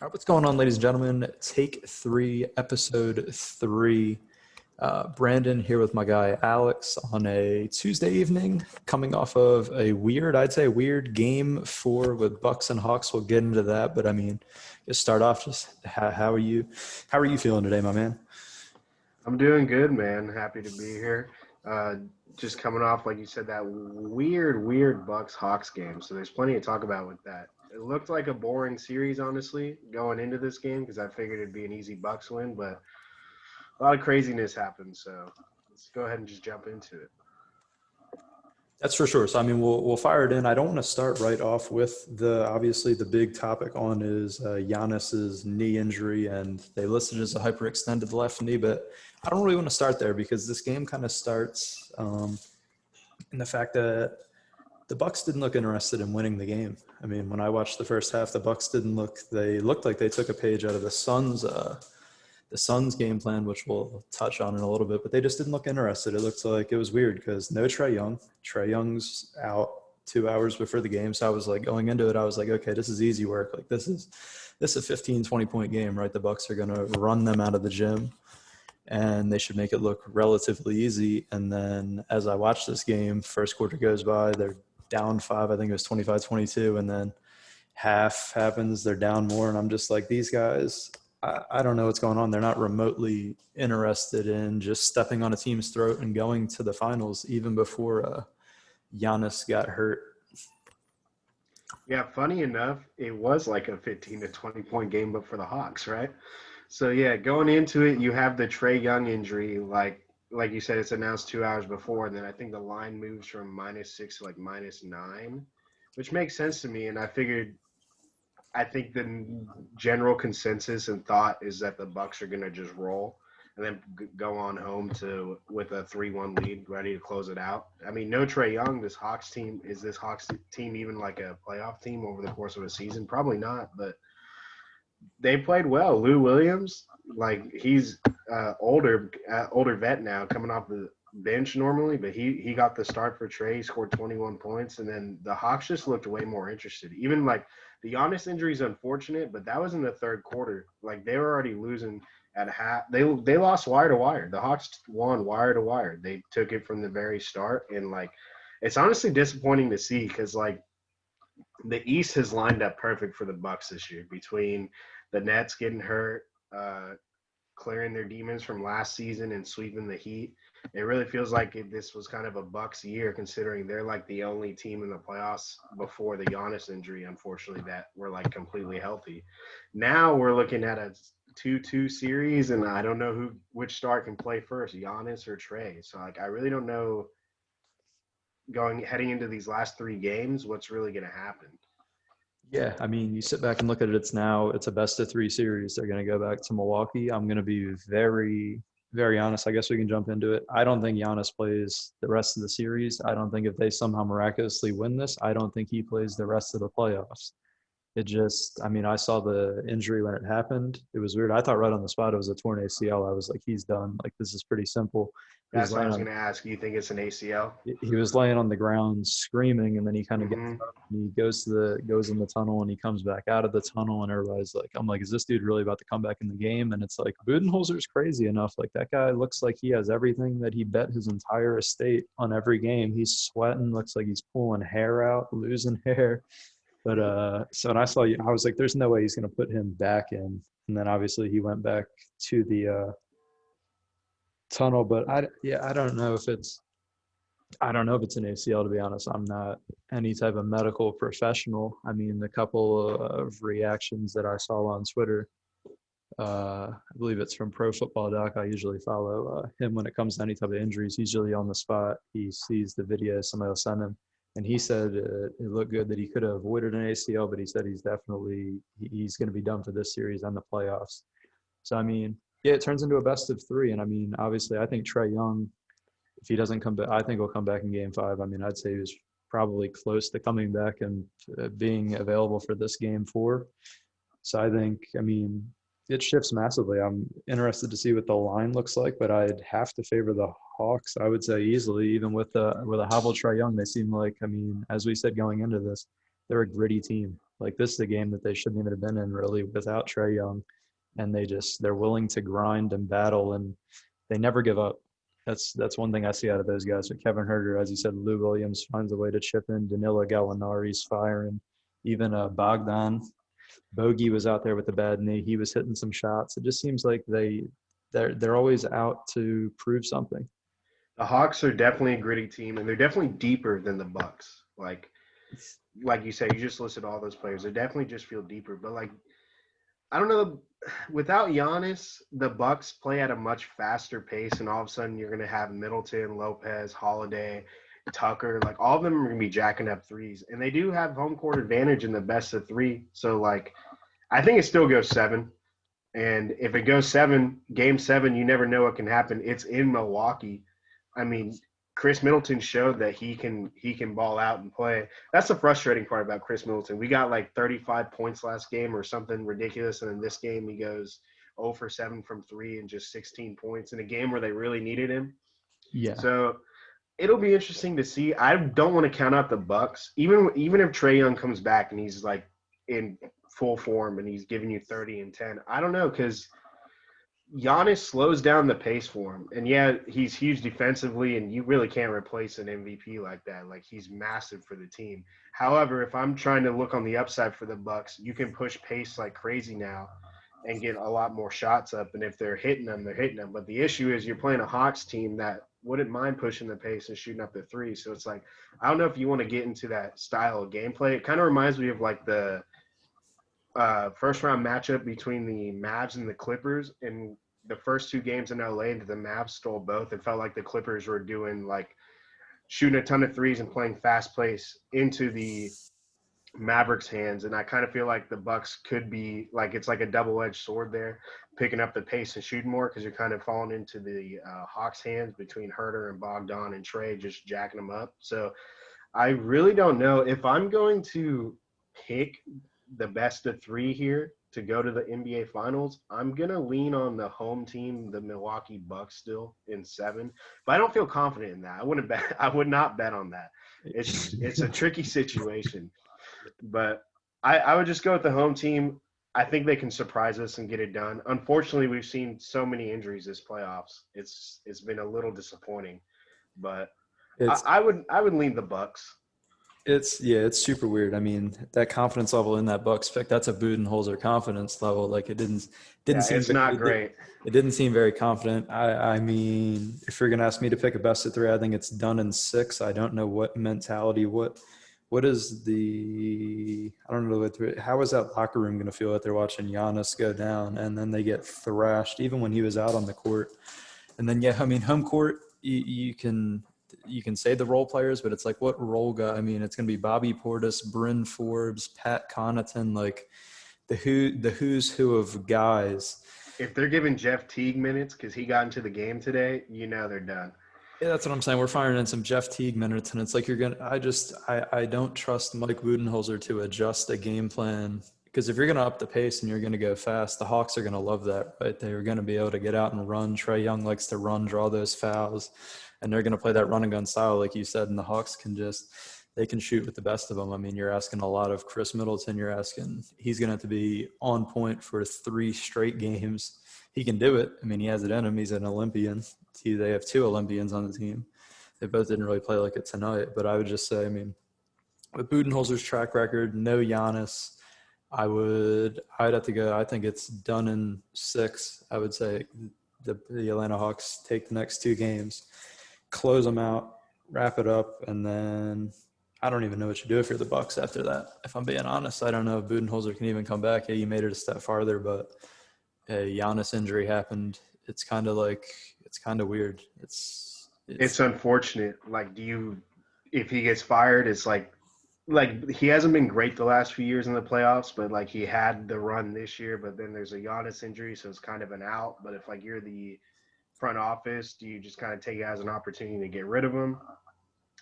All right, what's going on, ladies and gentlemen? Take 3, episode 3. Brandon here with my guy Alex on a Tuesday evening, coming off of I'd say a weird game 4 with Bucks and Hawks. We'll get into that, but I mean, just start off. Just how are you? How are you feeling today, my man? I'm doing good, man. Happy to be here. Uh, just coming off, like you said, that weird Bucks Hawks game. So there's plenty to talk about with that. It looked like a boring series, honestly, going into this game because I figured it'd be an easy Bucks win, but a lot of craziness happened. So let's go ahead and just jump into it. That's for sure. So I mean, we'll fire it in. I don't want to start right off with obviously the big topic on is Giannis's knee injury, and they listed it as a hyperextended left knee. But I don't really want to start there because this game kind of starts in the fact that the Bucks didn't look interested in winning the game. I mean, when I watched the first half, the Bucks didn't look. They looked like they took a page out of the Suns game plan, which we'll touch on in a little bit, but they just didn't look interested. It looked like it was weird because no Trae Young. Trae Young's out 2 hours before the game. So I was like, going into it, I was like, okay, this is easy work. Like this is a 15, 20-point game, right? The Bucks are going to run them out of the gym and they should make it look relatively easy. And then as I watched this game, first quarter goes by, they're down 5. I think it was 25-22. And then half happens, they're down more. And I'm just like, these guys, I don't know what's going on. They're not remotely interested in just stepping on a team's throat and going to the finals, even before Giannis got hurt. Yeah, funny enough, it was like a 15 to 20 point game, but for the Hawks, right? So yeah, going into it, you have the Trae Young injury, like you said, it's announced 2 hours before, and then I think the line moves from -6 to like -9, which makes sense to me. And I think the general consensus and thought is that the Bucks are gonna just roll and then go on home to with a 3-1 lead, ready to close it out. I mean, no Trae Young. This Hawks team even like a playoff team over the course of a season? Probably not, but they played well. Lou Williams, like he's older vet now, coming off the bench normally, but he got the start for Trey, scored 21 points, and then the Hawks just looked way more interested. Even like the Giannis injury is unfortunate, but that was in the third quarter. Like they were already losing at half. They lost wire to wire. The Hawks won wire to wire. They took it from the very start, and like it's honestly disappointing to see because like the East has lined up perfect for the Bucks this year between the Nets getting hurt, clearing their demons from last season, and sweeping the Heat. It really feels like this was kind of a Bucks year, considering they're like the only team in the playoffs before the Giannis injury, unfortunately, that were like completely healthy. Now we're looking at a 2-2 series, and I don't know which star can play first, Giannis or Trey. So like I really don't know heading into these last 3 games what's really going to happen. Yeah, I mean, you sit back and look at it, it's a best of 3 series. They're going to go back to Milwaukee. I'm going to be very, very honest. I guess we can jump into it. I don't think Giannis plays the rest of the series. I don't think if they somehow miraculously win this, I don't think he plays the rest of the playoffs. I mean, I saw the injury when it happened. It was weird. I thought right on the spot it was a torn ACL. I was like, he's done. Like, this is pretty simple. That's what I was going to ask. You think it's an ACL? He was laying on the ground screaming, and then he kind of gets Mm-hmm. up and he goes in the tunnel, and he comes back out of the tunnel, and everybody's like, I'm like, is this dude really about to come back in the game? And it's like, Budenholzer's crazy enough. Like, that guy looks like he has everything that he bet his entire estate on every game. He's sweating, looks like he's pulling hair out, losing hair. But so when I was like, there's no way he's going to put him back in. And then obviously he went back to the tunnel. But I don't know if it's an ACL, to be honest. I'm not any type of medical professional. I mean, the couple of reactions that I saw on Twitter, I believe it's from Pro Football Doc. I usually follow him when it comes to any type of injuries. He's usually on the spot. He sees the video, somebody will send him. And he said it looked good that he could have avoided an ACL, but he said he's going to be done for this series and the playoffs. So, I mean, yeah, it turns into a best of 3. And, I mean, obviously, I think Trae Young, if he doesn't come back, I think he'll come back in game 5. I mean, I'd say he was probably close to coming back and being available for this game 4. So I think, I mean, it shifts massively. I'm interested to see what the line looks like, but I'd have to favor the Hawks, I would say, easily. Even with a hobbled Trae Young, they seem like, I mean, as we said going into this, they're a gritty team. Like this is a game that they shouldn't even have been in really without Trae Young, and they're willing to grind and battle, and they never give up. That's one thing I see out of those guys. With Kevin Herter, as you said, Lou Williams finds a way to chip in. Danilo Gallinari's firing. Even Bogdan Bogey was out there with a bad knee. He was hitting some shots. It just seems like they're always out to prove something. The Hawks are definitely a gritty team, and they're definitely deeper than the Bucks. Like you said, you just listed all those players. They definitely just feel deeper. But like, I don't know, without Giannis, the Bucks play at a much faster pace, and all of a sudden you're going to have Middleton, Lopez, Holiday, Tucker, like all of them are going to be jacking up threes, and they do have home court advantage in the best of three. So like, I think it still goes 7. And if it goes 7, game 7, you never know what can happen. It's in Milwaukee. I mean, Chris Middleton showed that he can ball out and play. That's the frustrating part about Chris Middleton. We got like 35 points last game or something ridiculous, and in this game he goes 0 for 7 from 3 and just 16 points in a game where they really needed him. Yeah. So it'll be interesting to see. I don't want to count out the Bucks. Even if Trae Young comes back and he's like in full form and he's giving you 30 and 10, I don't know, because Giannis slows down the pace for him. And yeah, he's huge defensively, and you really can't replace an MVP like that. Like, he's massive for the team. However, if I'm trying to look on the upside for the Bucks, you can push pace like crazy now and get a lot more shots up. And if they're hitting them, they're hitting them. But the issue is you're playing a Hawks team that wouldn't mind pushing the pace and shooting up the three. So it's like, I don't know if you want to get into that style of gameplay. It kind of reminds me of like the first round matchup between the Mavs and the Clippers. In the first 2 games in LA, the Mavs stole both. It felt like the Clippers were doing like shooting a ton of threes and playing fast pace into the Mavericks' hands. And I kind of feel like the Bucks could be like, it's like a double-edged sword there, picking up the pace and shooting more, because you're kind of falling into the Hawks' hands between Herter and Bogdan and Trae, just jacking them up. So I really don't know if I'm going to pick the best of 3 here to go to the NBA Finals. I'm going to lean on the home team, the Milwaukee Bucks, still in 7. But I don't feel confident in that. I would not bet on that. It's a tricky situation. But I would just go with the home team. I think they can surprise us and get it done. Unfortunately, we've seen so many injuries this playoffs. It's been a little disappointing. But I would lean the Bucks. It's super weird. I mean, that confidence level in that Bucks pick, that's a Budenholzer confidence level. Like, it didn't seem it's not great. It didn't seem very confident. I mean, if you're gonna ask me to pick a best of 3, I think it's done in 6. I don't know what mentality, what is the, I don't know how is that locker room gonna feel that they're watching Giannis go down and then they get thrashed even when he was out on the court. And then I mean, home court, you can say the role players, but it's like, what role guy? I mean, it's going to be Bobby Portis, Bryn Forbes, Pat Connaughton, like the who's who of guys. If they're giving Jeff Teague minutes because he got into the game today, they're done. Yeah, that's what I'm saying. We're firing in some Jeff Teague minutes, and it's like I don't trust Mike Budenholzer to adjust a game plan, because if you're going to up the pace and you're going to go fast, the Hawks are going to love that, right? They're going to be able to get out and run. Trae Young likes to run, draw those fouls. And they're going to play that run and gun style, like you said, and the Hawks they can shoot with the best of them. I mean, you're asking a lot of Chris Middleton. He's going to have to be on point for 3 straight games. He can do it. I mean, he has it in him. He's an Olympian. They have 2 Olympians on the team. They both didn't really play like it tonight. But I would just say, I mean, with Budenholzer's track record, no Giannis, I'd have to go. I think it's done in 6. I would say the Atlanta Hawks take the next 2 games, close them out, wrap it up, and then I don't even know what you do if you're the Bucks after that. If I'm being honest, I don't know if Budenholzer can even come back. Yeah, you made it a step farther, but a Giannis injury happened. It's kind of weird. It's unfortunate. Like, if he gets fired, it's like he hasn't been great the last few years in the playoffs, but like he had the run this year, but then there's a Giannis injury, so it's kind of an out. But if like you're the front office, do you just kind of take it as an opportunity to get rid of him?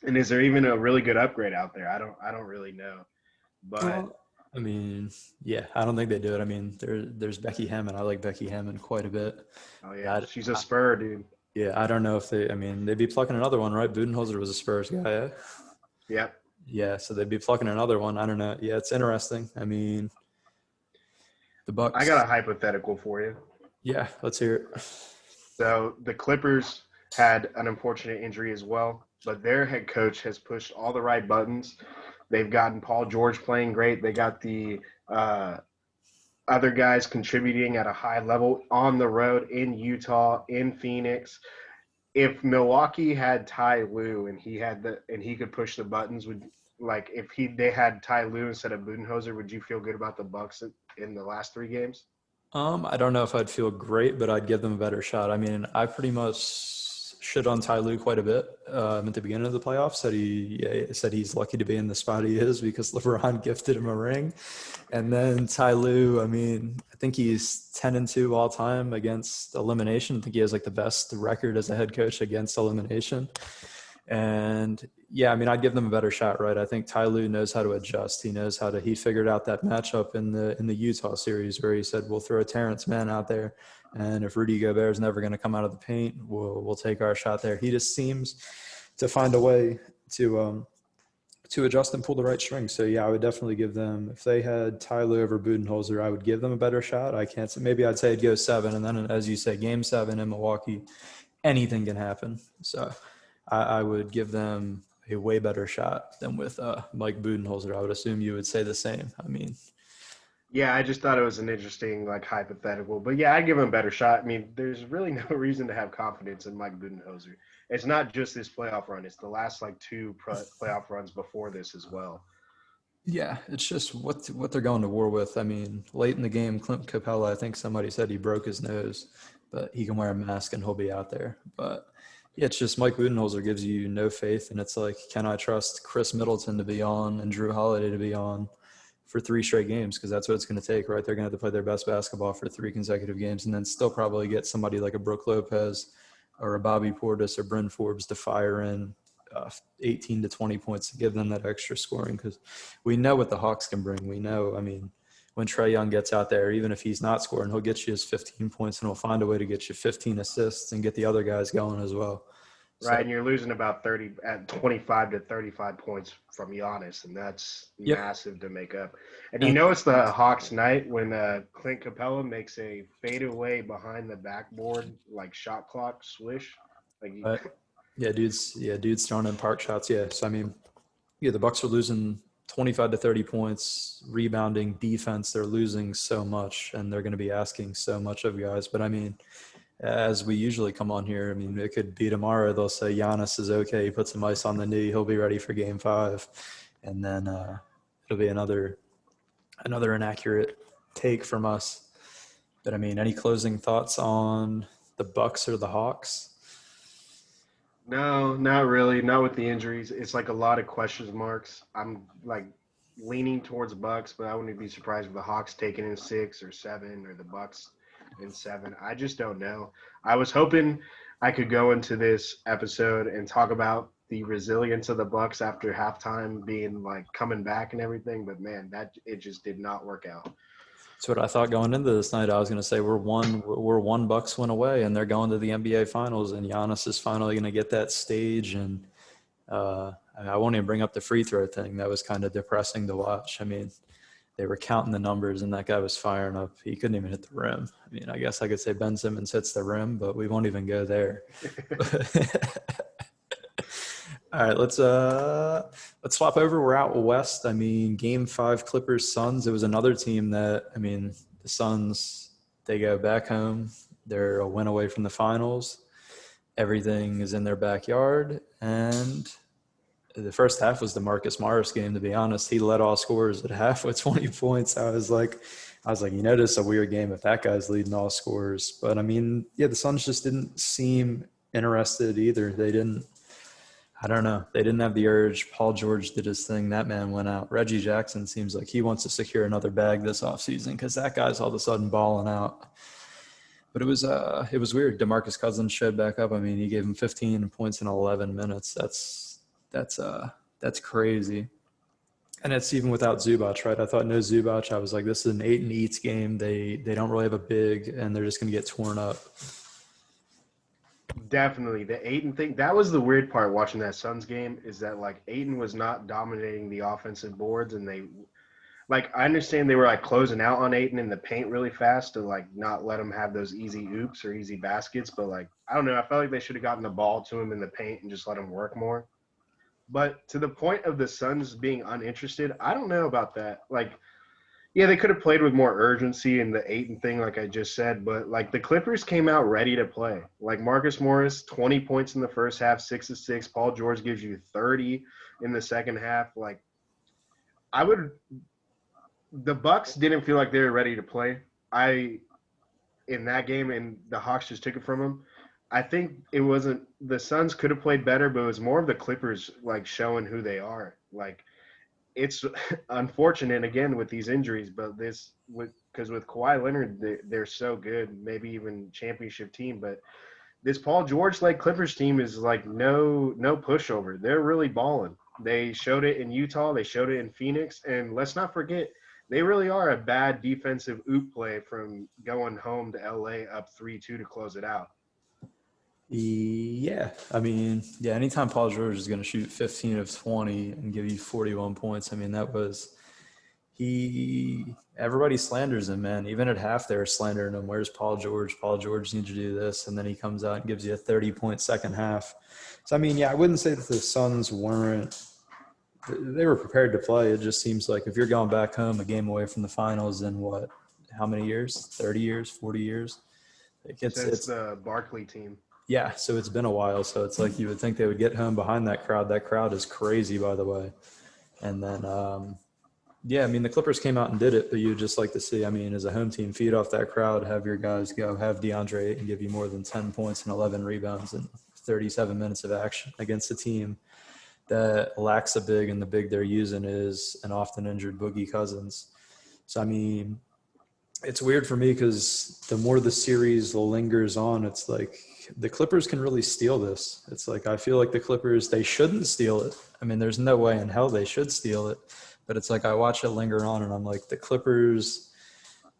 And is there even a really good upgrade out there? I don't really know. But I mean, yeah, I don't think they do it. I mean, there's Becky Hammond. I like Becky Hammond quite a bit. Oh yeah, she's a Spur, dude. Yeah, I don't know if they'd be plucking another one, right? Budenholzer was a Spurs guy. Yeah. Yep. Yeah, so they'd be plucking another one. I don't know. Yeah, it's interesting. I mean, the I got Bucks. a hypothetical for you. Yeah, let's hear it. So the Clippers had an unfortunate injury as well, but their head coach has pushed all the right buttons. They've gotten Paul George playing great. They got the other guys contributing at a high level on the road in Utah, in Phoenix. If Milwaukee had Ty Lue and he could push the buttons, would like if they had Ty Lue instead of Budenholzer, would you feel good about the Bucks in the last 3 games? I don't know if I'd feel great, but I'd give them a better shot. I mean, I pretty much shit on Ty Lue quite a bit at the beginning of the playoffs. Said he's lucky to be in the spot he is because LeBron gifted him a ring. And then Ty Lue, I mean, I think he's 10-2 all time against elimination. I think he has like the best record as a head coach against elimination. And yeah, I mean, I'd give them a better shot, right? I think Ty Lue knows how to adjust. He figured out that matchup in the Utah series where he said, we'll throw Terrence Mann out there. And if Rudy Gobert is never going to come out of the paint, we'll take our shot there. He just seems to find a way to adjust and pull the right strings. So yeah, I would definitely give them, if they had Ty Lue over Budenholzer, I would give them a better shot. I can't say, maybe I'd say it'd go 7. And then as you say, game 7 in Milwaukee, anything can happen. So I would give them a way better shot than with Mike Budenholzer. I would assume you would say the same. I mean, Yeah, I just thought it was an interesting like hypothetical, but yeah, I'd give him a better shot. I mean, there's really no reason to have confidence in Mike Budenholzer. It's not just this playoff run; it's the last like 2 playoff runs before this as well. yeah, it's just what they're going to war with. I mean, late in the game, Clint Capella, I think somebody said he broke his nose, but he can wear a mask and he'll be out there. But yeah, it's just Mike Budenholzer gives you no faith, and it's like, can I trust Chris Middleton to be on and Drew Holiday to be on for 3 straight games? Because that's what it's going to take, right? They're going to have to play their best basketball for 3 consecutive games, and then still probably get somebody like a Brook Lopez or a Bobby Portis or Bryn Forbes to fire in 18 to 20 points to give them that extra scoring, because we know what the Hawks can bring. We know, I mean, when Trae Young gets out there, even if he's not scoring, he'll get you his 15 points and he'll find a way to get you 15 assists and get the other guys going as well. Right, So, and you're losing about 30 at 25 to 35 points from Giannis, and that's yep. massive to make up. And you And know it's the Hawks' night when Clint Capella makes a fadeaway behind the backboard like shot clock swish. Like dude's throwing in park shots. Yeah. So, I mean, yeah, the Bucks are losing 25 to 30 points, rebounding, defense. They're losing so much, and they're going to be asking so much of guys. But I mean, as we usually come on here, I mean, it could be tomorrow. They'll say Giannis is okay. He put some ice on the knee. He'll be ready for game 5. And then it'll be another inaccurate take from us. But I mean, any closing thoughts on the Bucks or the Hawks? no, not really. Not with the injuries. It's like a lot of question marks. I'm like leaning towards Bucks, but I wouldn't be surprised if the Hawks taking in 6 or 7 or the Bucks in 7. I just don't know. I was hoping I could go into this episode and talk about the resilience of the Bucks after halftime being like coming back and everything, but man, that it just did not work out. That's what I thought going into this night. I was going to say we're one Bucks win away, and they're going to the NBA Finals, and Giannis is finally going to get that stage. And I won't even bring up the free throw thing. That was kind of depressing to watch. I mean, they were counting the numbers, and that guy was firing up. He couldn't even hit the rim. I mean, I guess I could say Ben Simmons hits the rim, but we won't even go there. All right, let's swap over. We're out west. I mean, game 5, Clippers Suns. It was another team that, I mean, the Suns, they go back home. They're a win away from the finals. Everything is in their backyard. And the first half was the Marcus Morris game, to be honest. He led all scorers at half with 20 points. I was like, you know, this is a weird game if that guy's leading all scorers. But I mean, yeah, the Suns just didn't seem interested either. I don't know. They didn't have the urge. Paul George did his thing. That man went out. Reggie Jackson seems like he wants to secure another bag this offseason because that guy's all of a sudden balling out. But it was weird. DeMarcus Cousins showed back up. I mean, he gave him 15 points in 11 minutes. That's crazy. And it's even without Zubac, right? I thought no Zubac. I was like, this is an 8 and eats game. They don't really have a big, and they're just going to get torn up. Definitely. The Ayton thing, that was the weird part watching that Suns game, is that like Ayton was not dominating the offensive boards, and they like, I understand they were like closing out on Ayton in the paint really fast to like not let him have those easy oops or easy baskets, but like I don't know, I felt like they should have gotten the ball to him in the paint and just let him work more. But to the point of the Suns being uninterested, I don't know about that. Like, yeah, they could have played with more urgency in the Ayton thing, like I just said, but like the Clippers came out ready to play. Like Marcus Morris, 20 points in the first half, 6 of 6. Paul George gives you 30 in the second half. Like, I would, the Bucks didn't feel like they were ready to play. I in that game, and the Hawks just took it from them. I think it wasn't the Suns could have played better, but it was more of the Clippers like showing who they are. Like, it's unfortunate again with these injuries, but this with because with Kawhi Leonard, they're so good, maybe even championship team. But this Paul George led Clippers team is like no pushover. They're really balling. They showed it in Utah. They showed it in Phoenix. And let's not forget, they really are a bad defensive oop play from going home to LA up 3-2 to close it out. Yeah, I mean, yeah, anytime Paul George is going to shoot 15 of 20 and give you 41 points, I mean, that was everybody slanders him, man. Even at half, they were slandering him. Where's Paul George? Paul George needs to do this. And then he comes out and gives you a 30-point second half. So, I mean, yeah, I wouldn't say that the Suns weren't, they were prepared to play. It just seems like if you're going back home a game away from the finals in what, how many years? 30 years, 40 years? Like Since it's, the Barkley team. yeah, so it's been a while. So it's like you would think they would get home behind that crowd. That crowd is crazy, by the way. And then, yeah, I mean, the Clippers came out and did it, but you'd just like to see, I mean, as a home team, feed off that crowd, have your guys go, have DeAndre and give you more than 10 points and 11 rebounds in 37 minutes of action against a team that lacks a big, and the big they're using is an often injured Boogie Cousins. So, I mean, it's weird for me because the more the series lingers on, it's like the Clippers can really steal this. It's like I feel like the Clippers, they shouldn't steal it. I mean, there's no way in hell they should steal it. But it's like I watch it linger on and I'm like, the Clippers,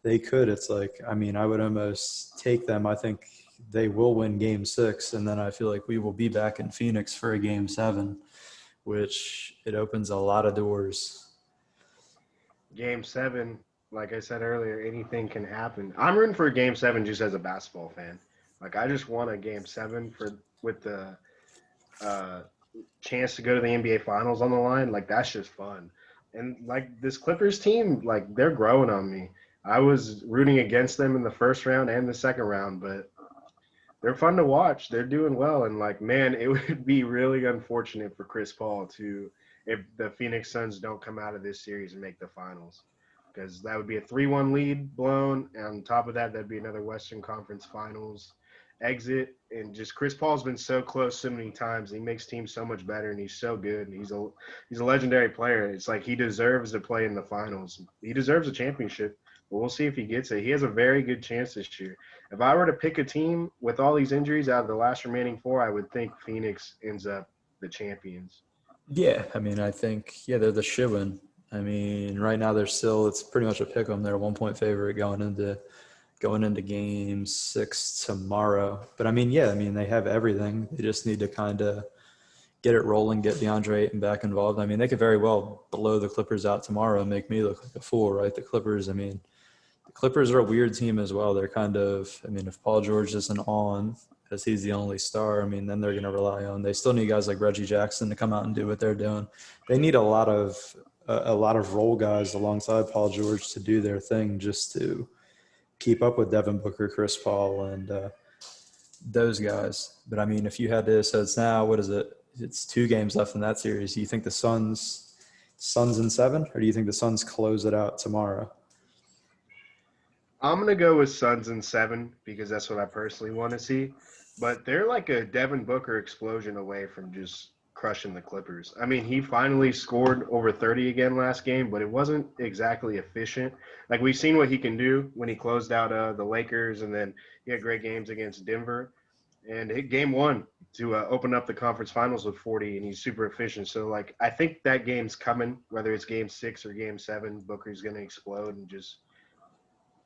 they could. It's like, I mean, I would almost take them. I think they will win game 6. And then I feel like we will be back in Phoenix for a game 7, which it opens a lot of doors. Game 7, like I said earlier, anything can happen. I'm rooting for a game 7 just as a basketball fan. Like, I just want a game 7 with the uh, chance to go to the NBA Finals on the line. Like, that's just fun. And like this Clippers team, like they're growing on me. I was rooting against them in the first round and the second round, but they're fun to watch. They're doing well, and like, man, it would be really unfortunate for Chris Paul to if the Phoenix Suns don't come out of this series and make the finals, because that would be a 3-1 lead blown. And on top of that, that'd be another Western Conference Finals exit. And just Chris Paul's been so close so many times. He makes teams so much better, and he's so good. And he's a legendary player. It's like he deserves to play in the finals. He deserves a championship. But we'll see if he gets it. He has a very good chance this year. If I were to pick a team with all these injuries out of the last remaining 4, I would think Phoenix ends up the champions. Yeah, I mean, I think, yeah, they're the shoo-in. I mean, right now they're still, it's pretty much a pick 'em. They're a 1-point favorite going into game 6 tomorrow. But I mean, yeah, I mean, they have everything. They just need to kind of get it rolling, get DeAndre Ayton back involved. I mean, they could very well blow the Clippers out tomorrow and make me look like a fool, right? The Clippers, I mean, the Clippers are a weird team as well. They're kind of, I mean, if Paul George isn't on, because he's the only star, I mean, then they're going to rely on. They still need guys like Reggie Jackson to come out and do what they're doing. They need a lot of role guys alongside Paul George to do their thing, just to keep up with Devin Booker, Chris Paul, and those guys. But I mean, if you had to, so it's now, what is it? It's 2 games left in that series. Do you think the Suns in 7, or do you think the Suns close it out tomorrow? I'm gonna go with Suns in 7 because that's what I personally want to see. But they're like a Devin Booker explosion away from just crushing the Clippers. I mean, he finally scored over 30 again last game, but it wasn't exactly efficient. Like we've seen what he can do when he closed out the Lakers, and then he had great games against Denver, and hit game 1 to open up the conference finals with 40, and he's super efficient. So like I think that game's coming, whether it's game 6 or game 7. Booker's gonna explode and just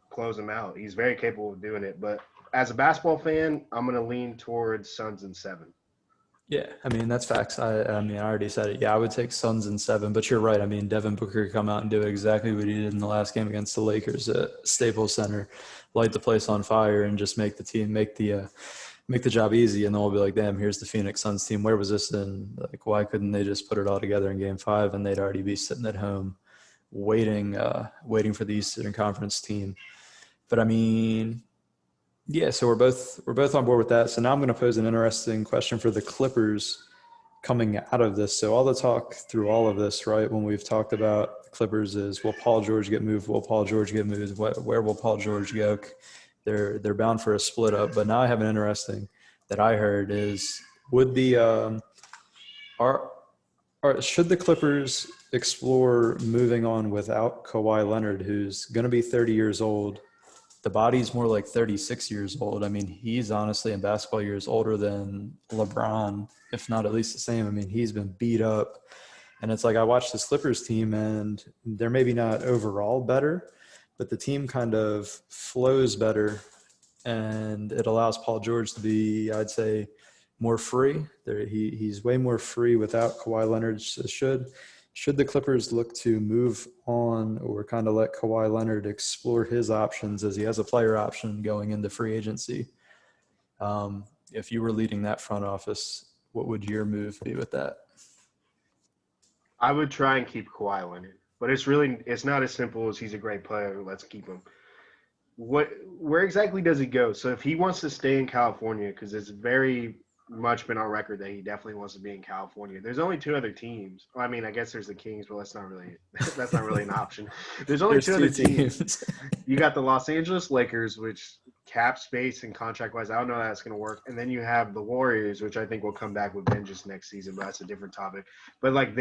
close him out. He's very capable of doing it. But as a basketball fan, I'm gonna lean towards Suns in 7. Yeah, I mean, that's facts. I mean, I already said it. Yeah, I would take Suns in 7, but you're right. I mean, Devin Booker could come out and do exactly what he did in the last game against the Lakers at Staples Center, light the place on fire, and just make the team make the job easy. And then we'll be like, damn, here's the Phoenix Suns team. Where was this in? Like, why couldn't they just put it all together in Game 5 and they'd already be sitting at home waiting for the Eastern Conference team? But I mean, yeah, so we're both on board with that. So now I'm going to pose an interesting question for the Clippers coming out of this. So all the talk through all of this, right, when we've talked about the Clippers is, will Paul George get moved? Will Paul George get moved? Where will Paul George go? They're bound for a split up. But now I have an interesting that I heard is, would the are should the Clippers explore moving on without Kawhi Leonard, who's going to be 30 years old? The body's more like 36 years old. I mean, he's honestly in basketball years older than LeBron, if not at least the same. I mean, he's been beat up. And it's like, I watched this Clippers team, and they're maybe not overall better, but the team kind of flows better. And it allows Paul George to be, I'd say, more free. He's way more free without Kawhi Leonard. So should the Clippers look to move on or kind of let Kawhi Leonard explore his options, as he has a player option going into free agency? If you were leading that front office, what would your move be with that? I would try and keep Kawhi Leonard, but it's not as simple as he's a great player. Let's keep him. Where exactly does he go? So if he wants to stay in California, because it's very much been on record that he definitely wants to be in California. There's only 2 other teams. Well, I mean, I guess there's the Kings, but that's not really an option. There's only There's 2 other two teams. You got the Los Angeles Lakers, which cap space and contract wise, I don't know how that's going to work. And then you have the Warriors, which I think will come back with vengeance next season, but that's a different topic. But like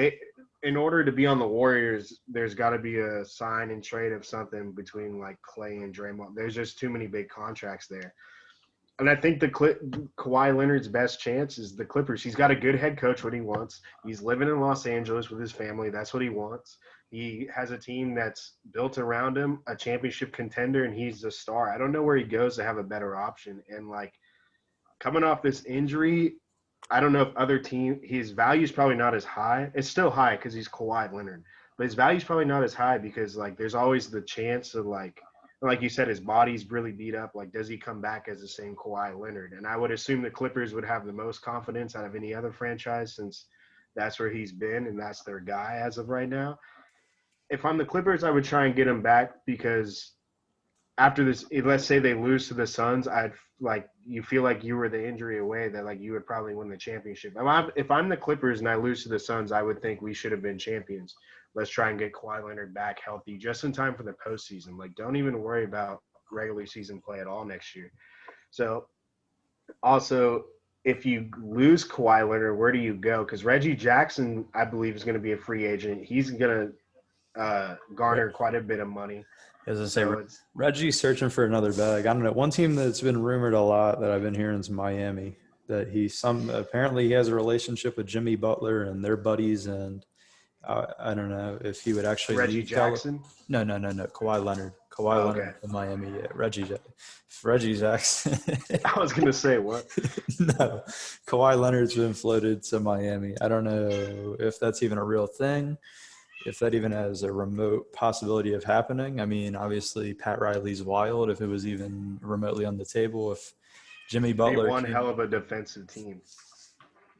in order to be on the Warriors, there's got to be a sign and trade of something between like Clay and Draymond. There's just too many big contracts there. And I think Kawhi Leonard's best chance is the Clippers. He's got a good head coach, what he wants. He's living in Los Angeles with his family. That's what he wants. He has a team that's built around him, a championship contender, and he's a star. I don't know where he goes to have a better option. And, like, coming off this injury, I don't know if other team – his value is probably not as high. It's still high because he's Kawhi Leonard. But his value is probably not as high because, like, there's always the chance of, like you said, his body's really beat up. Like, does he come back as the same Kawhi Leonard? And I would assume the Clippers would have the most confidence out of any other franchise since that's where he's been and that's their guy as of right now. If I'm the Clippers, I would try and get him back because after this, let's say they lose to the Suns, you feel like you were the injury away that like you would probably win the championship. If I'm the Clippers and I lose to the Suns, I would think we should have been champions. Let's try and get Kawhi Leonard back healthy just in time for the postseason. Like, don't even worry about regular season play at all next year. So, also, if you lose Kawhi Leonard, where do you go? Because Reggie Jackson, I believe, is going to be a free agent. He's going to garner quite a bit of money. As I say, Reggie's searching for another bag. I don't know. One team that's been rumored a lot that I've been hearing is Miami. That apparently he has a relationship with Jimmy Butler and they're buddies, and I don't know if he would actually Reggie Jackson. No. Kawhi Leonard. Leonard in Miami. Yeah, Reggie Jackson. I was gonna say what? No, Kawhi Leonard's been floated to Miami. I don't know if that's even a real thing, if that even has a remote possibility of happening. I mean, obviously Pat Riley's wild. If it was even remotely on the table, if Jimmy Butler, one hell of a defensive team.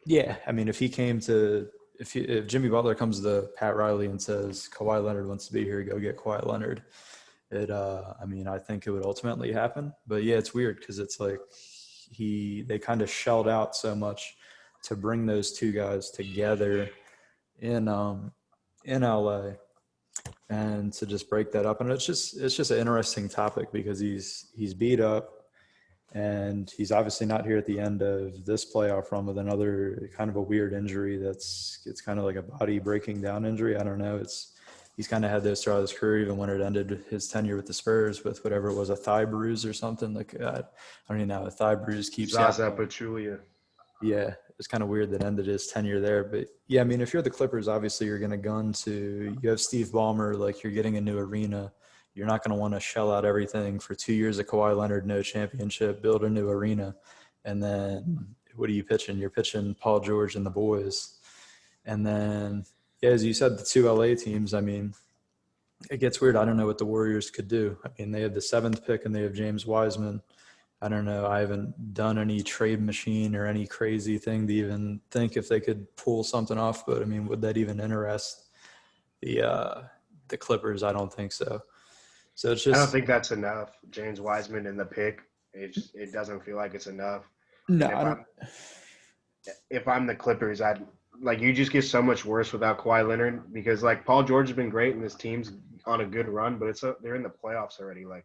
Yeah, I mean, if Jimmy Butler comes to Pat Riley and says Kawhi Leonard wants to be here, go get Kawhi Leonard. I think it would ultimately happen. But yeah, it's weird because it's like they kind of shelled out so much to bring those two guys together in LA and to just break that up. And it's just an interesting topic because he's beat up. And he's obviously not here at the end of this playoff run with another kind of a weird injury it's kind of like a body breaking down injury. I don't know. He's kind of had those throughout his career, even when it ended his tenure with the Spurs with whatever it was, a thigh bruise or something. Like I don't even know. A thigh bruise keeps Zaza Pachulia. Yeah, it's kind of weird that ended his tenure there. But yeah, I mean, if you're the Clippers, obviously you're going to gun to – you have Steve Ballmer, like you're getting a new arena. you're not going to want to shell out everything for 2 years of Kawhi Leonard, no championship, build a new arena. And then what are you pitching? You're pitching Paul George and the boys. And then, yeah, as you said, the two LA teams, I mean, it gets weird. I don't know what the Warriors could do. I mean, they have the 7th pick and they have James Wiseman. I don't know. I haven't done any trade machine or any crazy thing to even think if they could pull something off. But I mean, would that even interest the Clippers? I don't think so. So it's I don't just think that's enough. James Wiseman in the pick, it doesn't feel like it's enough. no. And I don't. if I'm the Clippers, I'd like you just get so much worse without Kawhi Leonard because like Paul George has been great and this team's on a good run, but they're in the playoffs already. Like,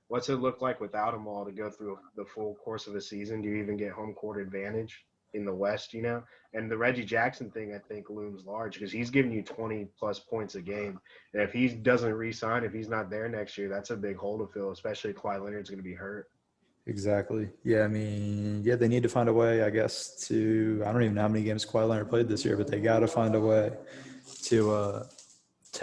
what's it look like without them all to go through the full course of a season? Do you even get home court advantage in the West? And the Reggie Jackson thing I think looms large because he's giving you 20 plus points a game, and if he doesn't re-sign, if he's not there next year, that's a big hole to fill. Especially if Kawhi Leonard's going to be hurt. Exactly. Yeah, I mean, yeah, they need to find a way, I guess, I don't even know how many games Kawhi Leonard played this year, but they got to find a way to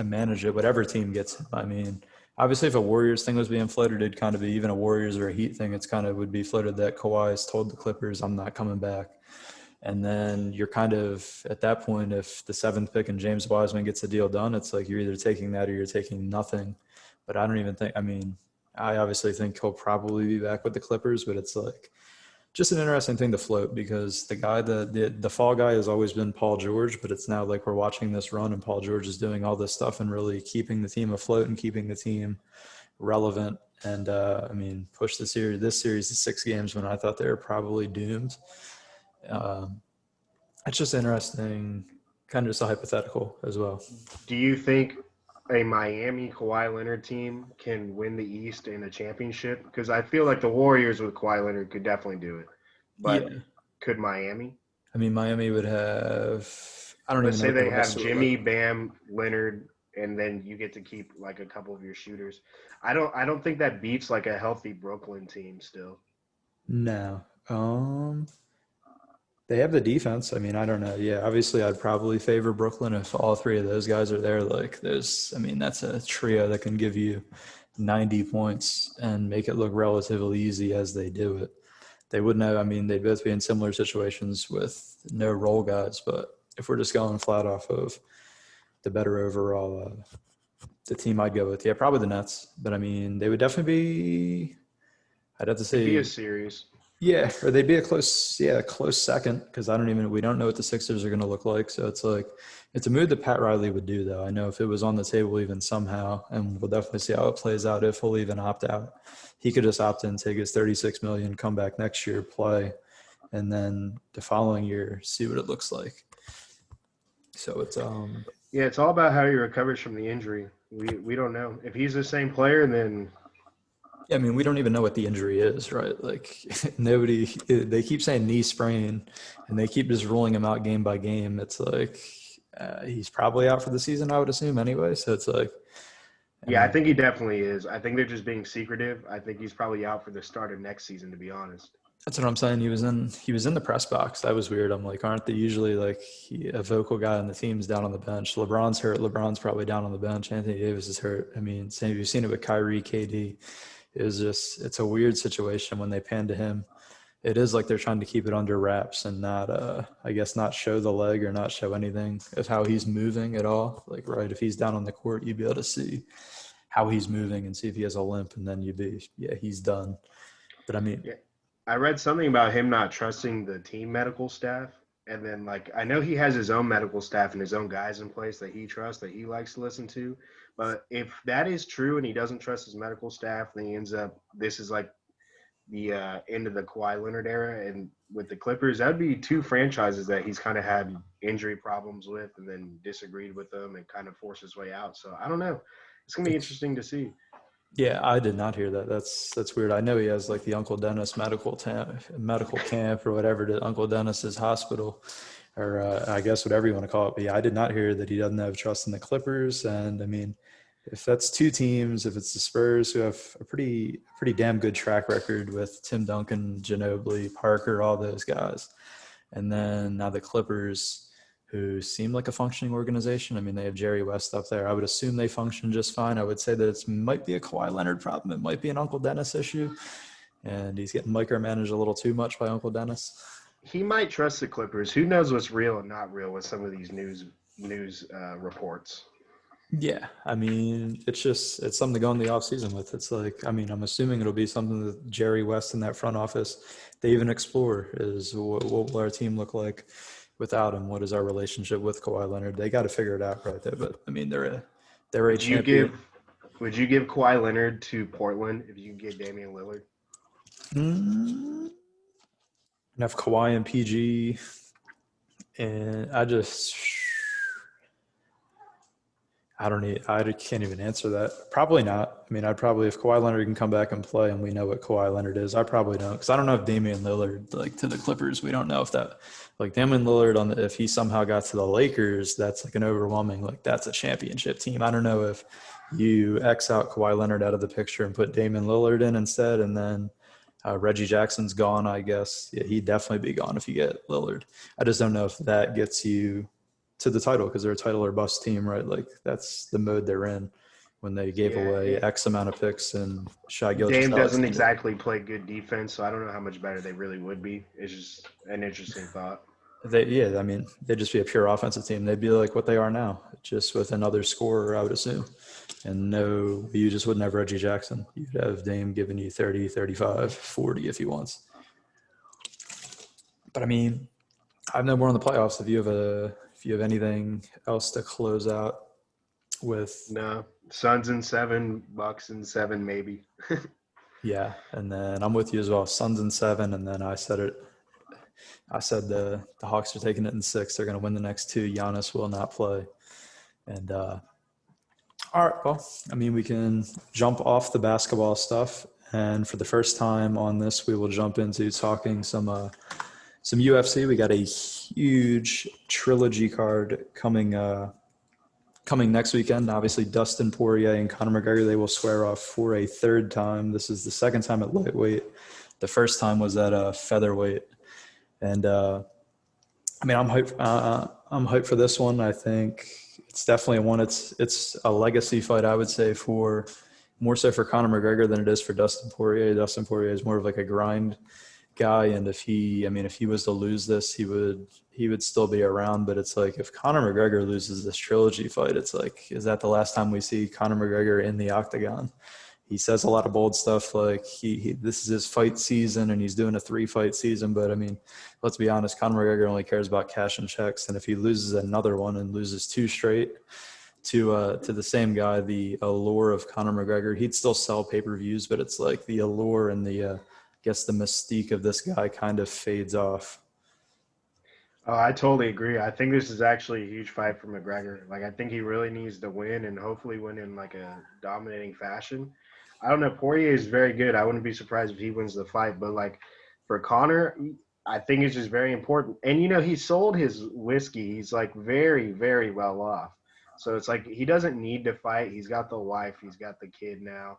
manage it, whatever team gets him. I mean, obviously, if a Warriors thing was being floated, it'd kind of be even a Warriors or a Heat thing. It's kind of would be floated that Kawhi has told the Clippers, I'm not coming back. And then you're kind of at that point, if the 7th pick and James Wiseman gets the deal done, it's like you're either taking that or you're taking nothing. But I don't even think, I mean, I obviously think he'll probably be back with the Clippers, but it's like just an interesting thing to float because the fall guy has always been Paul George, but it's now like we're watching this run and Paul George is doing all this stuff and really keeping the team afloat and keeping the team relevant. And I mean, push this series to 6 games when I thought they were probably doomed. It's just interesting, kind of just a hypothetical as well. Do you think a Miami Kawhi Leonard team can win the East in a championship? Because I feel like the Warriors with Kawhi Leonard could definitely do it. But Yeah. could Miami? I mean, Miami would have, I don't Let's even know say what the they have roster would look Jimmy, like. Bam, Leonard, and then you get to keep like a couple of your shooters. I don't think that beats like a healthy Brooklyn team still. No. They have the defense. I mean, I don't know. Yeah, obviously, I'd probably favor Brooklyn if all 3 of those guys are there. Like, I mean, that's a trio that can give you 90 points and make it look relatively easy as they do it. They wouldn't have, I mean, they'd both be in similar situations with no role guys. But if we're just going flat off of the better overall, the team I'd go with, yeah, probably the Nets. But I mean, they would definitely be, I'd have to It'd be a say, series. yeah, or they'd be a close second because we don't know what the Sixers are going to look like. So it's like, it's a move that Pat Riley would do, though. I know if it was on the table even somehow, and we'll definitely see how it plays out if he'll even opt out. He could just opt in, take his $36 million, come back next year, play, and then the following year see what it looks like. So it's Yeah, it's all about how he recovers from the injury. We don't know if he's the same player. Then I mean, we don't even know what the injury is, right? Like nobody, they keep saying knee sprain and they keep just ruling him out game by game. It's like, he's probably out for the season, I would assume anyway. So it's like, I yeah, I mean, think he definitely is. I think they're just being secretive. I think he's probably out for the start of next season, to be honest. that's what I'm saying. He was in the press box. That was weird. I'm like, aren't they usually like a vocal guy on the team's down on the bench? LeBron's hurt. LeBron's probably down on the bench. Anthony Davis is hurt. I mean, same, you've seen it with Kyrie, KD. It's a weird situation when they pan to him. It is like they're trying to keep it under wraps and not, I guess, not show the leg or not show anything of how he's moving at all. Like, right, if he's down on the court, you'd be able to see how he's moving and see if he has a limp, and then yeah, he's done. But I mean, Yeah, I read something about him not trusting the team medical staff, and then like I know he has his own medical staff and his own guys in place that he trusts that he likes to listen to. But if that is true and he doesn't trust his medical staff, then he ends up. This is like the end of the Kawhi Leonard era. And with the Clippers, that'd be 2 franchises that he's kind of had injury problems with and then disagreed with them and kind of forced his way out. So I don't know. It's going to be interesting to see. yeah, I did not hear that. That's weird. I know he has like the Uncle Dennis medical camp or whatever, the Uncle Dennis's hospital, or I guess whatever you want to call it. But yeah, I did not hear that he doesn't have trust in the Clippers. And I mean, if that's 2 teams, if it's the Spurs who have a pretty damn good track record with Tim Duncan, Ginobili, Parker, all those guys, and then now the Clippers who seem like a functioning organization. I mean, they have Jerry West up there. I would assume they function just fine. I would say that it might be a Kawhi Leonard problem. It might be an Uncle Dennis issue, and he's getting micromanaged a little too much by Uncle Dennis. He might trust the Clippers. Who knows what's real and not real with some of these news reports. Yeah, I mean, it's something to go in the offseason with. It's like, I mean, I'm assuming it'll be something that Jerry West in that front office, they even explore is what will our team look like without him? What is our relationship with Kawhi Leonard? They got to figure it out right there. But I mean, they're a champion. Would you give Kawhi Leonard to Portland if you could get Damian Lillard? And have Kawhi and PG, and I can't even answer that. Probably not. I mean, if Kawhi Leonard can come back and play and we know what Kawhi Leonard is, I probably don't. Because I don't know if Damian Lillard, like to the Clippers, we don't know if that, like Damian Lillard if he somehow got to the Lakers, that's like an overwhelming, like that's a championship team. I don't know if you X out Kawhi Leonard out of the picture and put Damian Lillard in instead, and then Reggie Jackson's gone, I guess. Yeah, he'd definitely be gone if you get Lillard. I just don't know if that gets you to the title, because they're a title or bust team, right? Like that's the mode they're in when they gave away X amount of picks and Shai Gilgeous. Dame doesn't exactly play good defense, so I don't know how much better they really would be. It's just an interesting thought. They'd just be a pure offensive team. They'd be like what they are now, just with another scorer, I would assume. And no, you just wouldn't have Reggie Jackson. You'd have Dame giving you 30, 35, 40 if he wants. But I mean, I've no more on the playoffs. If you have anything else to close out with. No, Suns in 7, Bucks in 7, maybe. Yeah, and then I'm with you as well. Suns in 7, and then I said the Hawks are taking it in 6. They're going to win the next 2. Giannis will not play. And all right, well, I mean, we can jump off the basketball stuff, and for the first time on this, we will jump into talking some UFC. We got a huge trilogy card coming next weekend. Obviously, Dustin Poirier and Conor McGregor, they will square off for a third time. This is the second time at lightweight. The first time was at featherweight. And I mean, I'm hyped for this one. I think it's definitely one. It's a legacy fight, I would say, more so for Conor McGregor than it is for Dustin Poirier. Dustin Poirier is more of like a grind guy, and if he was to lose this, he would still be around. But it's like, if Conor McGregor loses this trilogy fight, it's like, is that the last time we see Conor McGregor in the octagon? He says a lot of bold stuff, like this is his fight season and he's doing a 3-fight season. But I mean, let's be honest, Conor McGregor only cares about cash and checks, and if he loses another one and loses 2 straight to the same guy, the allure of Conor McGregor, he'd still sell pay-per-views, but it's like the allure and the guess the mystique of this guy kind of fades off. Oh, I totally agree. I think this is actually a huge fight for McGregor. Like, I think he really needs to win, and hopefully win in like a dominating fashion. I don't know. Poirier is very good. I wouldn't be surprised if he wins the fight. But like for Conor, I think it's just very important. And he sold his whiskey. He's like very, very well off. So it's like he doesn't need to fight. He's got the wife. He's got the kid now.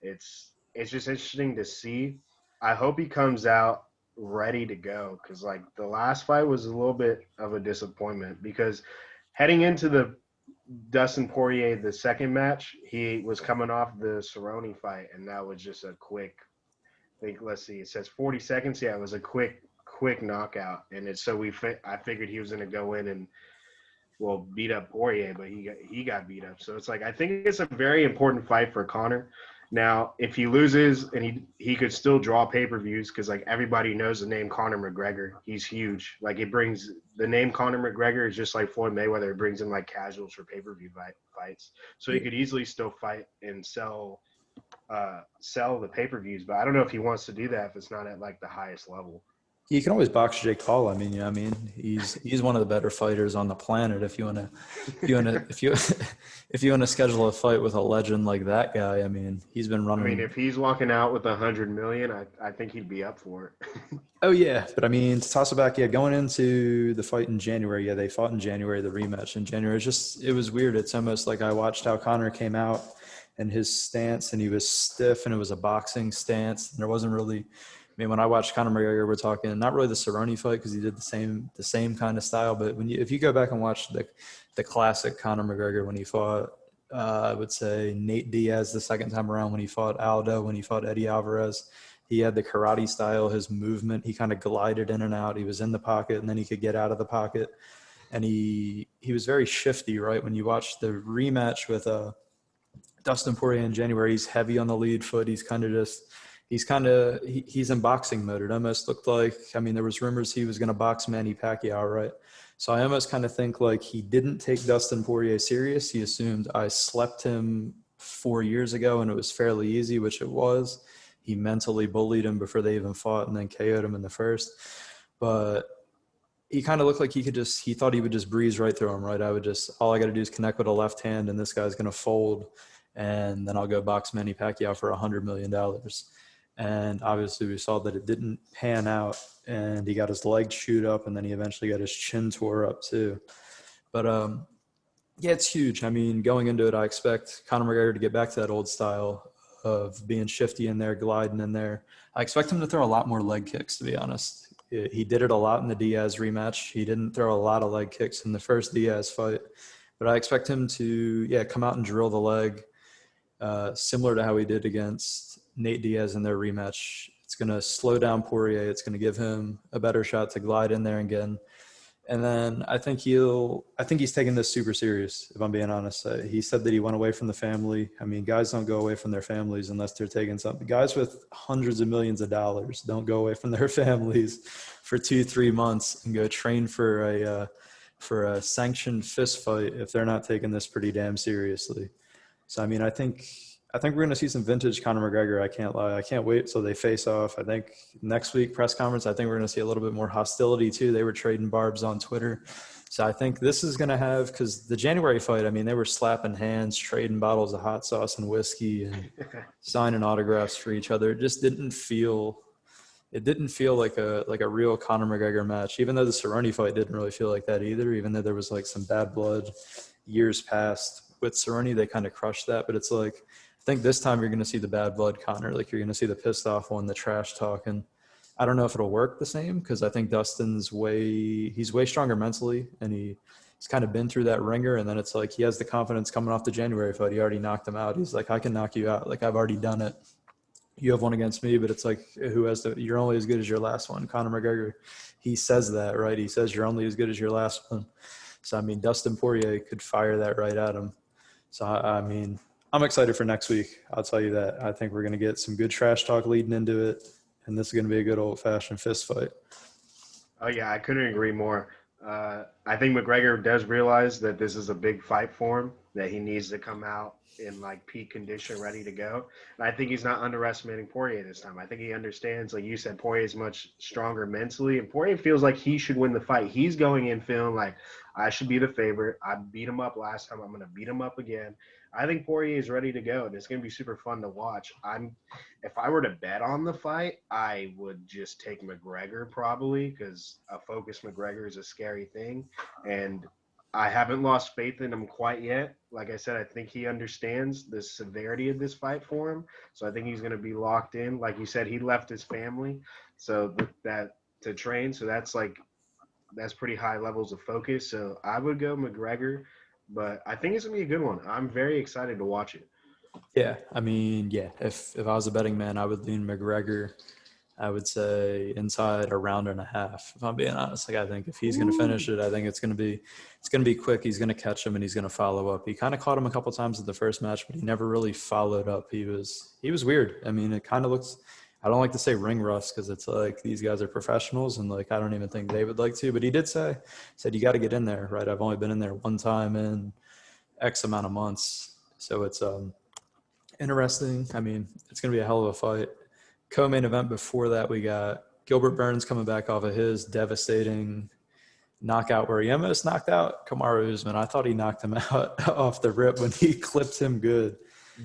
It's just interesting to see. I hope he comes out ready to go, because like the last fight was a little bit of a disappointment, because heading into the Dustin Poirier, the second match, he was coming off the Cerrone fight, and that was just a quick, let's see, it says 40 seconds. Yeah, it was a quick knockout. And I figured he was going to go in and, well, beat up Poirier, but he got beat up. So it's like, I think it's a very important fight for Conor. Now, if he loses, and he could still draw pay-per-views, because like everybody knows the name Conor McGregor. He's huge. Like, it brings the name Conor McGregor is just like Floyd Mayweather. It brings in like casuals for pay-per-view fights. So he could easily still fight and sell the pay-per-views. But I don't know if he wants to do that if it's not at like the highest level. You can always box Jake Paul. I mean, he's one of the better fighters on the planet. If you want to schedule a fight with a legend like that guy, I mean, he's been running. I mean, if he's walking out with $100 million, I think he'd be up for it. Oh yeah, but I mean, to toss it back, going into the fight in January, they fought in January, the rematch in January. It was weird. It's almost like I watched how Conor came out and his stance, and he was stiff, and it was a boxing stance, and there wasn't really mean, when I watched Conor McGregor, we're talking not really the Cerrone fight because he did the same kind of style, but if you go back and watch the classic Conor McGregor when he fought, I would say Nate Diaz the second time around, when he fought Aldo, when he fought Eddie Alvarez, he had the karate style, his movement, he kind of glided in and out. He was in the pocket and then he could get out of the pocket. And he was very shifty, right? When you watch the rematch with Dustin Poirier in January, he's heavy on the lead foot. He's in boxing mode. It almost looked like, I mean, there was rumors he was going to box Manny Pacquiao, right? So I almost kind of think like he didn't take Dustin Poirier serious. He assumed I slept him 4 years ago and it was fairly easy, which it was. He mentally bullied him before they even fought and then KO'd him in the first. But he kind of looked like he thought he would just breeze right through him, right? All I got to do is connect with a left hand and this guy's going to fold. And then I'll go box Manny Pacquiao for $100 million. And obviously we saw that it didn't pan out and he got his leg chewed up and then he eventually got his chin tore up too. But yeah, it's huge. I mean, going into it, I expect Conor McGregor to get back to that old style of being shifty in there, gliding in there. I expect him to throw a lot more leg kicks, to be honest. He did it a lot in the Diaz rematch. He didn't throw a lot of leg kicks in the first Diaz fight, but I expect him to, come out and drill the leg, similar to how he did against Nate Diaz in their rematch. It's going to slow down Poirier. It's going to give him a better shot to glide in there again. And then I think he's taking this super serious, if I'm being honest. He said that he went away from the family. I mean, guys don't go away from their families unless they're taking something. Guys with hundreds of millions of dollars don't go away from their families for 2-3 months and go train for a sanctioned fist fight if they're not taking this pretty damn seriously. So, I mean, I think we're going to see some vintage Conor McGregor. I can't lie. I can't wait till they face off. I think next week, press conference, I think we're going to see a little bit more hostility too. They were trading barbs on Twitter. So I think this is going to have, because the January fight, I mean, they were slapping hands, trading bottles of hot sauce and whiskey and signing autographs for each other. It just didn't feel like a real Conor McGregor match, even though the Cerrone fight didn't really feel like that either, even though there was like some bad blood years past. With Cerrone, they kind of crushed that, but it's like, I think this time you're going to see the bad blood Conor. Like, you're going to see the pissed off one, the trash talking. I don't know if it'll work the same because I think Dustin's he's way stronger mentally, and he's kind of been through that ringer. And then it's like he has the confidence coming off the January fight. He already knocked him out. He's like, I can knock you out. Like, I've already done it. You have one against me, but it's like, you're only as good as your last one. Conor McGregor, he says that, right? He says you're only as good as your last one. So, I mean, Dustin Poirier could fire that right at him. So, I mean, I'm excited for next week. I'll tell you that. I think we're going to get some good trash talk leading into it, and this is going to be a good old-fashioned fist fight. Oh, yeah, I couldn't agree more. I think McGregor does realize that this is a big fight for him, that he needs to come out in, like, peak condition, ready to go. And I think he's not underestimating Poirier this time. I think he understands, like you said, Poirier is much stronger mentally, and Poirier feels like he should win the fight. He's going in feeling like, I should be the favorite. I beat him up last time. I'm going to beat him up again. I think Poirier is ready to go, and it's going to be super fun to watch. If I were to bet on the fight, I would just take McGregor probably, because a focused McGregor is a scary thing, and I haven't lost faith in him quite yet. Like I said, I think he understands the severity of this fight for him, so I think he's going to be locked in. Like you said, he left his family to train, so that's pretty high levels of focus. So I would go McGregor. But I think it's going to be a good one. I'm very excited to watch it. Yeah, I mean, yeah, if I was a betting man, I would lean McGregor. I would say inside a round and a half, if I'm being honest. Like, I think if he's going to finish it, I think it's going to be quick. He's going to catch him and he's going to follow up. He kind of caught him a couple times at the first match, but he never really followed up. He was weird. I mean, it kind of looks, I don't like to say ring rust because it's like these guys are professionals and like I don't even think they would like to. But he said you got to get in there, right? I've only been in there one time in X amount of months, so it's interesting. I mean, it's gonna be a hell of a fight. Co-main event before that, we got Gilbert Burns coming back off of his devastating knockout where he almost knocked out Kamaru Usman. I thought he knocked him out off the rip when he clipped him good.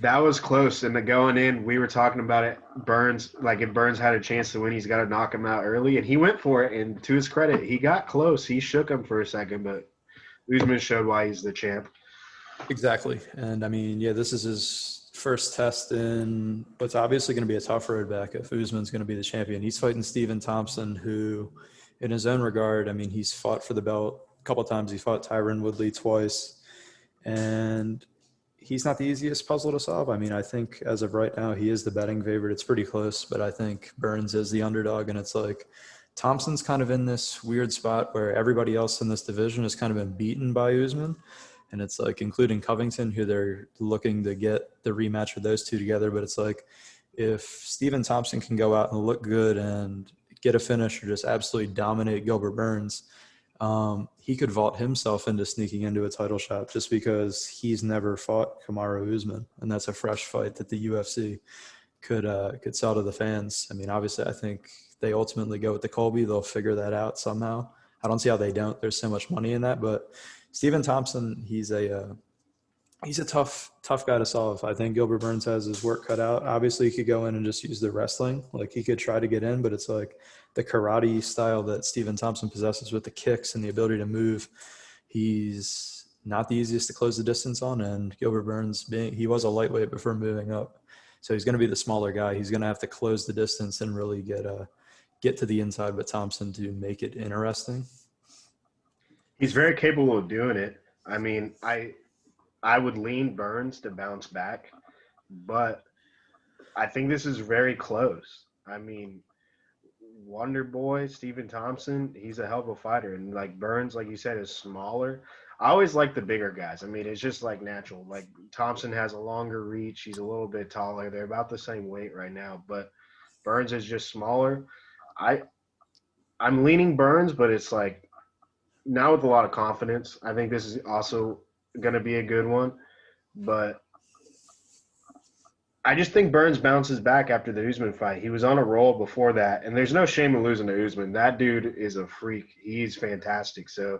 That was close. And going in, we were talking about it. Burns, like if Burns had a chance to win, he's got to knock him out early. And he went for it. And to his credit, he got close. He shook him for a second, but Usman showed why he's the champ. Exactly. And I mean, yeah, this is his first test in what's obviously going to be a tough road back if Usman's going to be the champion. He's fighting Stephen Thompson, who, in his own regard, I mean, he's fought for the belt a couple of times. He fought Tyron Woodley twice, and he's not the easiest puzzle to solve. I mean, I think as of right now, he is the betting favorite. It's pretty close, but I think Burns is the underdog, and it's like Thompson's kind of in this weird spot where everybody else in this division has kind of been beaten by Usman. And it's like, including Covington, who they're looking to get the rematch with those two together. But it's like, if Stephen Thompson can go out and look good and get a finish or just absolutely dominate Gilbert Burns, he could vault himself into sneaking into a title shot just because he's never fought Kamaru Usman. And that's a fresh fight that the UFC could sell to the fans. I mean, obviously, I think they ultimately go with the Colby. They'll figure that out somehow. I don't see how they don't. There's so much money in that. But Stephen Thompson, he's a tough guy to solve. I think Gilbert Burns has his work cut out. Obviously, he could go in and just use the wrestling. Like, he could try to get in, but it's like the karate style that Stephen Thompson possesses with the kicks and the ability to move. He's not the easiest to close the distance on, and Gilbert Burns, he was a lightweight before moving up. So he's going to be the smaller guy. He's going to have to close the distance and really get to the inside with Thompson to make it interesting. He's very capable of doing it. I mean, I would lean Burns to bounce back, but I think this is very close. I mean, Wonder Boy, Stephen Thompson, he's a hell of a fighter. And like Burns, like you said, is smaller. I always like the bigger guys. I mean, it's just like natural. Like Thompson has a longer reach. He's a little bit taller. They're about the same weight right now, but Burns is just smaller. I'm leaning Burns, but it's like, now with a lot of confidence. I think this is also going to be a good one, but I just think Burns bounces back after the Usman fight. He was on a roll before that, and there's no shame in losing to Usman. That dude is a freak. He's fantastic. So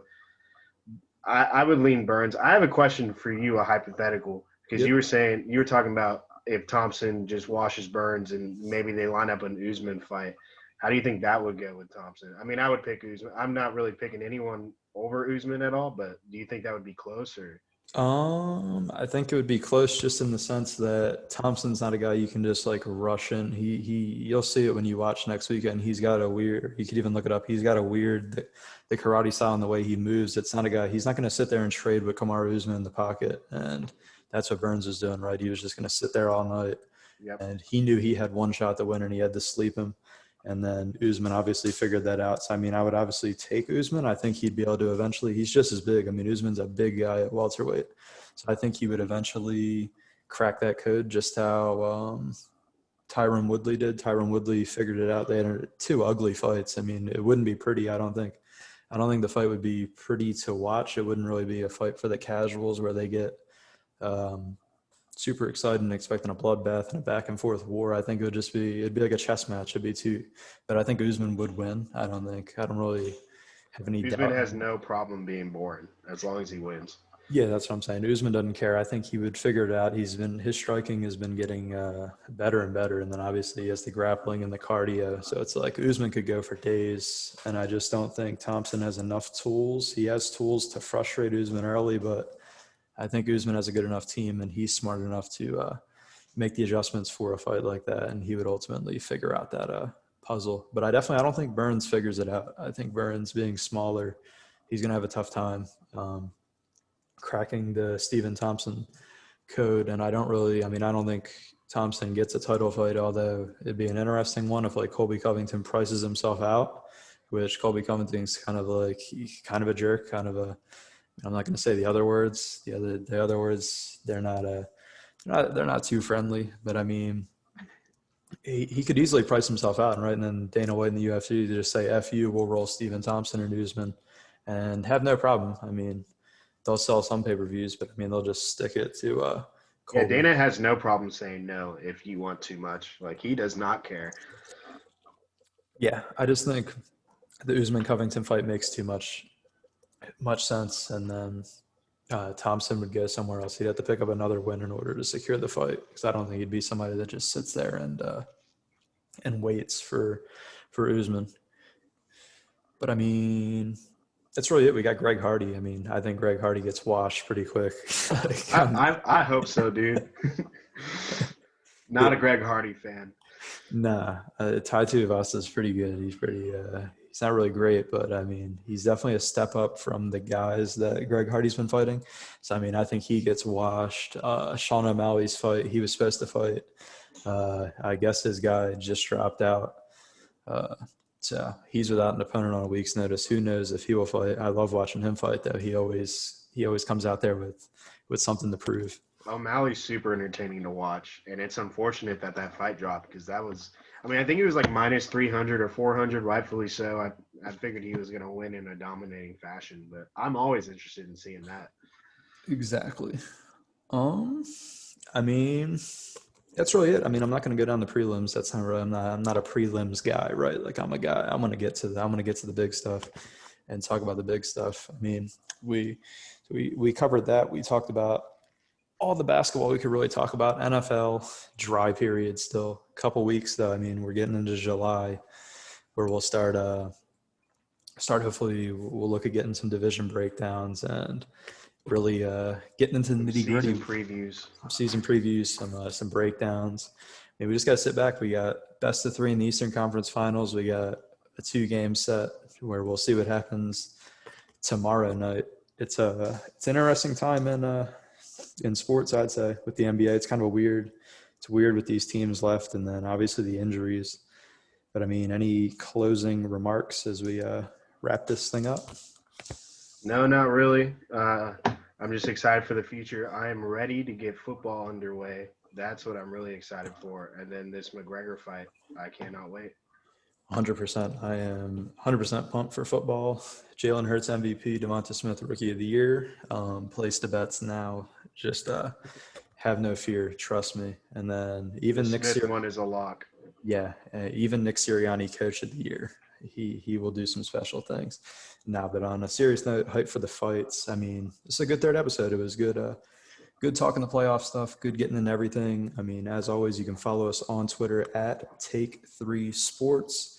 I would lean Burns. I have a question for you, a hypothetical, because Yep. you were talking about if Thompson just washes Burns and maybe they line up an Usman fight. How do you think that would go with Thompson? I mean, I would pick Usman. I'm not really picking anyone over Usman at all, but do you think that would be close or? I think it would be close just in the sense that Thompson's not a guy you can just like rush in. You'll see it when you watch next weekend. He's got a weird, you could even look it up. He's got a weird, the karate style and the way he moves. It's not a guy, he's not going to sit there and trade with Kamaru Usman in the pocket. And that's what Burns was doing, right? He was just going to sit there all night. Yep. And he knew he had one shot to win and he had to sleep him. And then Usman obviously figured that out. So, I mean, I would obviously take Usman. I think he'd be able to eventually – he's just as big. I mean, Usman's a big guy at welterweight. So I think he would eventually crack that code just how Tyron Woodley did. Tyron Woodley figured it out. They had two ugly fights. I mean, it wouldn't be pretty, I don't think. I don't think the fight would be pretty to watch. It wouldn't really be a fight for the casuals where they get super excited and expecting a bloodbath and a back and forth war. I think it'd be like a chess match. It'd be two, but I think Usman would win. I don't really have any doubt. Usman has no problem being boring as long as he wins. Yeah, that's what I'm saying. Usman doesn't care. I think he would figure it out. His striking has been getting better and better. And then obviously he has the grappling and the cardio. So it's like Usman could go for days. And I just don't think Thompson has enough tools. He has tools to frustrate Usman early, but I think Usman has a good enough team and he's smart enough to make the adjustments for a fight like that. And he would ultimately figure out that puzzle. But I don't think Burns figures it out. I think Burns being smaller, he's going to have a tough time cracking the Stephen Thompson code. And I don't think Thompson gets a title fight, although it'd be an interesting one if like Colby Covington prices himself out, which Colby Covington's kind of a jerk, I'm not going to say the other words. The other words, they're not too friendly. But I mean, he could easily price himself out, right? And then Dana White and the UFC just say, "F you, we'll roll Stephen Thompson or Usman," and have no problem. I mean, they'll sell some pay-per-views, but I mean, they'll just stick it to Colby. Yeah, Dana has no problem saying no if you want too much. Like, he does not care. Yeah, I just think the Usman Covington fight makes too much sense, and then Thompson would go somewhere else. He'd have to pick up another win in order to secure the fight, because I don't think he'd be somebody that just sits there and waits for Usman. But I mean, that's really it. We got Greg Hardy. I mean, I think Greg Hardy gets washed pretty quick. I hope so, dude. Not a Greg Hardy fan. Nah, Tai Tuivasa is pretty good. He's not really great, but I mean, he's definitely a step up from the guys that Greg Hardy's been fighting. So, I mean, I think he gets washed. Sean O'Malley's fight, he was supposed to fight. I guess his guy just dropped out. Uh, so he's without an opponent on a week's notice. Who knows if he will fight? I love watching him fight, though. He always comes out there with something to prove. O'Malley's super entertaining to watch, and it's unfortunate that that fight dropped because that was. I mean, I think he was like minus 300 or 400, rightfully so. I figured he was going to win in a dominating fashion, but I'm always interested in seeing that. Exactly. Um, I mean, that's really it. I mean, I'm not going to go down the prelims. That's not really. I'm not a prelims guy, right? Like I'm a guy. I'm going to get to the big stuff and talk about the big stuff. I mean, we covered that. We talked about all the basketball we could really talk about. NFL dry period still. Couple weeks though. I mean, we're getting into July where we'll start hopefully we'll look at getting some division breakdowns and really getting into the nitty gritty. Season previews, some breakdowns. I mean, we just got to sit back. We got best of 3 in the Eastern Conference Finals. We got a 2-game set where we'll see what happens tomorrow night. It's an interesting time in sports, I'd say, with the NBA. It's kind of it's weird with these teams left, and then obviously the injuries. But I mean, any closing remarks as we wrap this thing up? No, not really. I'm just excited for the future. I am ready to get football underway. That's what I'm really excited for. And then this McGregor fight, I cannot wait. 100%. I am 100% pumped for football. Jalen Hurts MVP, Devonta Smith Rookie of the Year. Place the bets now. Just have no fear. Trust me. And then even The Nick Smith one is a lock. Yeah, even Nick Sirianni, Coach of the Year. He will do some special things. Now, but on a serious note, hype for the fights. I mean, it's a good third episode. It was good talking the playoff stuff, good getting into everything. I mean, as always, you can follow us on Twitter at Take3Sports.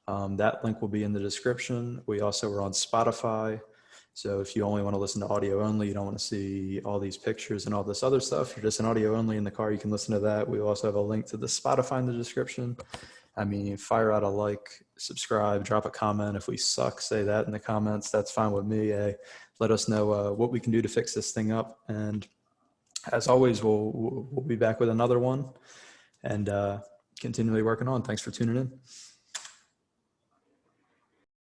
That link will be in the description. We also are on Spotify. So if you only want to listen to audio only, you don't want to see all these pictures and all this other stuff, you're just an audio only in the car, you can listen to that. We also have a link to the Spotify in the description. I mean, fire out a like, subscribe, drop a comment. If we suck, say that in the comments. That's fine with me. Let us know what we can do to fix this thing up. And as always, we'll be back with another one and continually working on. Thanks for tuning in.